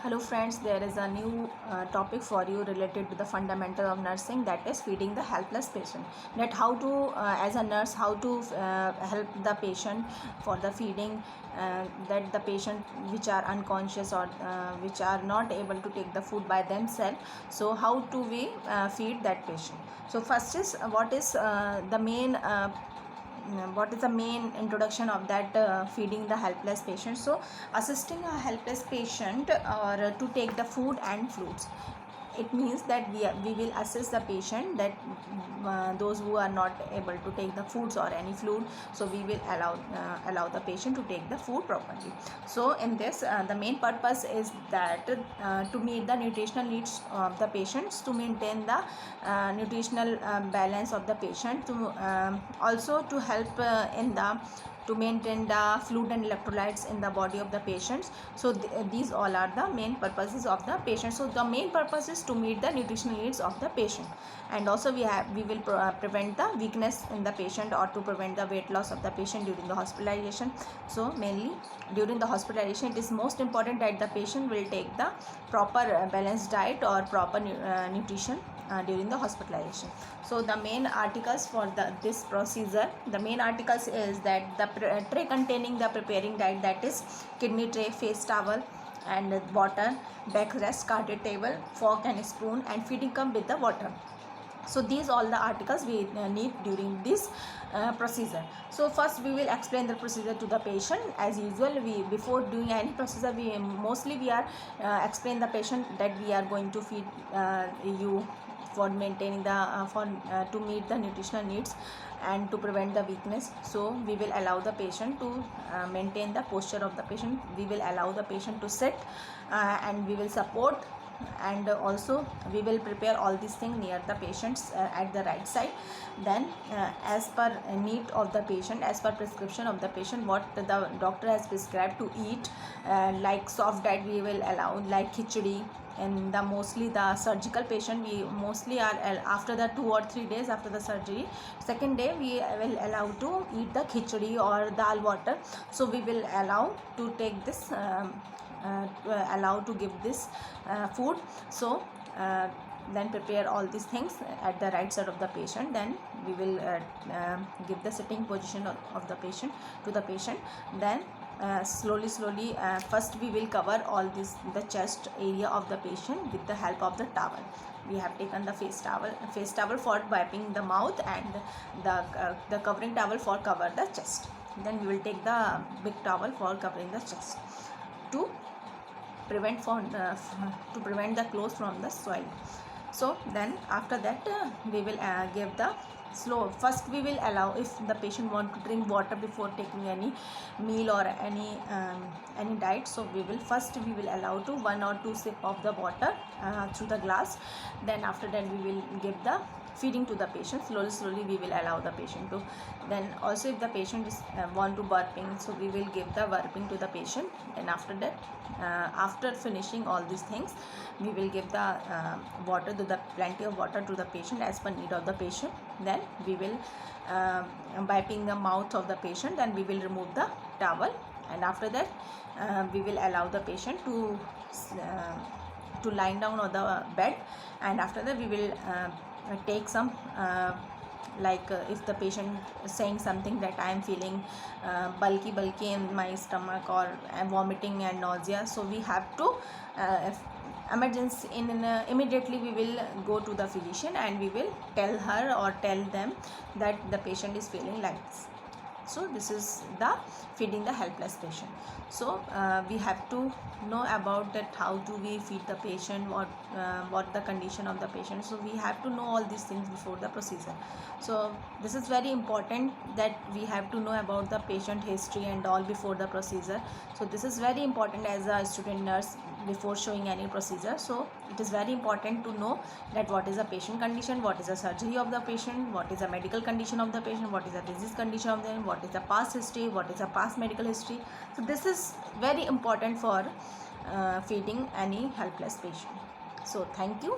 Hello friends, there is a new topic for you related to the fundamental of nursing, that is feeding the helpless patient. That how to as a nurse, how to help the patient for the feeding, that the patient which are unconscious or which are not able to take the food by themselves. So how do we feed that patient? So first is what is the main what is the main introduction of that feeding the helpless patient. So assisting a helpless patient or to take the food and fluids, it means that we will assist the patient, that those who are not able to take the foods or any fluid, so we will allow the patient to take the food properly. So in this the main purpose is that to meet the nutritional needs of the patients, to maintain the nutritional balance of the patient, to also to help in the to maintain the fluid and electrolytes in the body of the patients. So these all are the main purposes of the patient. So the main purpose is to meet the nutritional needs of the patient, and also we will prevent the weakness in the patient, or to prevent the weight loss of the patient during the hospitalization. So mainly during the hospitalization, it is most important that the patient will take the proper balanced diet or proper nutrition during the hospitalization. So the main articles for this procedure, the main articles is that the tray containing the preparing diet, that is kidney tray, face towel and water, backrest, carted table, fork and spoon, and feeding cup with the water. So these all the articles we need during this procedure. So first we will explain the procedure to the patient. As usual, we before doing any procedure, we are explain the patient that we are going to feed you for maintaining the to meet the nutritional needs and to prevent the weakness. So we will allow the patient to maintain the posture of the patient. We will allow the patient to sit and we will support, and also we will prepare all these things near the patients at the right side. Then as per need of the patient, as per prescription of the patient, what the doctor has prescribed to eat, like soft diet we will allow, like khichdi. And the mostly the surgical patient, we mostly are after the 2 or 3 days after the surgery, second day we will allow to eat the khichdi or dal water. So we will allow to take this allow to give this food. So then prepare all these things at the right side of the patient. Then we will give the sitting position of the patient to the patient. Then slowly first we will cover all this, the chest area of the patient, with the help of the towel. We have taken the face towel for wiping the mouth, and the covering towel for cover the chest. Then we will take the big towel for covering the chest to prevent the clothes from the soil. So then after that we will give the slow. First we will allow, if the patient want to drink water before taking any meal or any diet, so we will allow to 1 or 2 sip of the water through the glass. Then after that we will give the feeding to the patient. Slowly we will allow the patient to. Then also if the patient is want to burping, so we will give the burping to the patient. And after that after finishing all these things, we will give the water to the plenty of water to the patient as per need of the patient. Then we will wiping the mouth of the patient, and we will remove the towel. And after that we will allow the patient to lie down on the bed. And after that we will take some if the patient is saying something that I am feeling bulky in my stomach, or vomiting and nausea, so we have to emergency immediately we will go to the physician, and we will tell her or tell them that the patient is feeling like this. So this is the feeding the helpless patient. So we have to know about that, how do we feed the patient, what the condition of the patient. So we have to know all these things before the procedure. So this is very important, that we have to know about the patient history and all before the procedure. So this is very important as a student nurse before showing any procedure. So it is very important to know that what is the patient condition, what is the surgery of the patient, what is the medical condition of the patient, what is the disease condition of them, what is the past history, what is the past medical history. So this is very important for feeding any helpless patient. So thank you.